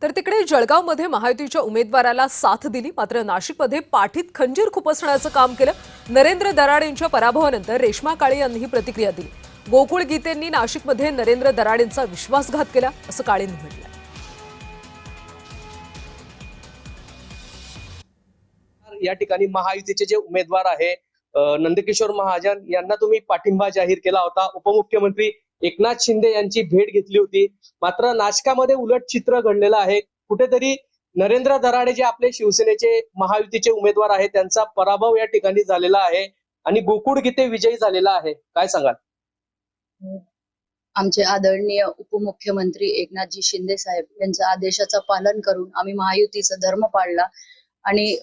तर तिकडे जळगावमध्ये महायुतीच्या उमेदवाराला साथ दिली, मात्र नाशिकमध्ये पाठीत खंजीर खुपसण्याचं काम केलं। नरेंद्र दराडेंच्या पराभवानंतर रेश्मा काळे यांनी ही प्रतिक्रिया दिली। गोकुळ गीतेंनी नाशिकमध्ये नरेंद्र दराडेंचा विश्वासघात केला असं काळेंनी म्हटलं। या ठिकाणी महायुतीचे जे उमेदवार आहे नंदकिशोर महाजन यांना तुम्ही पाठिंबा जाहीर केला होता। उपमुख्यमंत्री एकनाथ शिंदे यांची भेट घेतली होती, मात्र नाशिकामध्ये उलट चित्र घडलेलं आहे। कुठेतरी नरेंद्र दराडे जे आपले शिवसेनेचे महायुतीचे उमेदवार आहेत त्यांचा पराभव या ठिकाणी झालेला आहे आणि गोकुळ गीते विजयी झालेला आहे। काय सांगाल? आमचे आदरणीय उपमुख्यमंत्री एकनाथजी शिंदे साहेब यांच्या आदेशाचं पालन करून आम्ही महायुतीचा धर्म पाळला आणि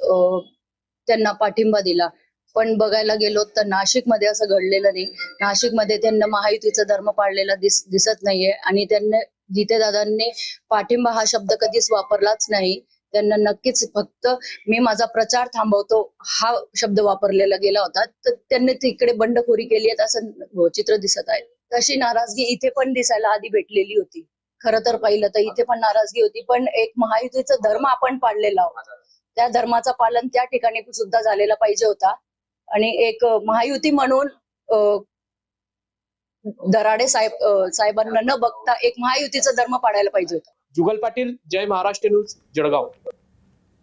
त्यांना पाठिंबा दिला। पण बघायला गेलो तर नाशिकमध्ये असं घडलेलं नाही। नाशिकमध्ये त्यांना महायुतीचा धर्म पाळलेला दिसत नाहीये आणि त्यांना गीतेदादांनी पाठिंबा हा शब्द कधीच वापरलाच नाही। त्यांना नक्कीच फक्त मी माझा प्रचार थांबवतो हा शब्द वापरलेला गेला होता, तर त्यांनी तिकडे बंडखोरी केली आहे असं चित्र दिसत आहे। तशी नाराजगी इथे पण दिसायला आधी भेटलेली होती। खरं तर पाहिलं तर इथे पण नाराजगी होती, पण एक महायुतीचा धर्म आपण पाळलेला आहोत, त्या धर्माचं पालन त्या ठिकाणी सुद्धा झालेला पाहिजे होता आणि एक महायुती म्हणून दराडे साहेबांना न बघता एक महायुतीचा धर्म पाळायला पाहिजे होता। जुगल पाटील, जय महाराष्ट्र न्यूज, जळगाव।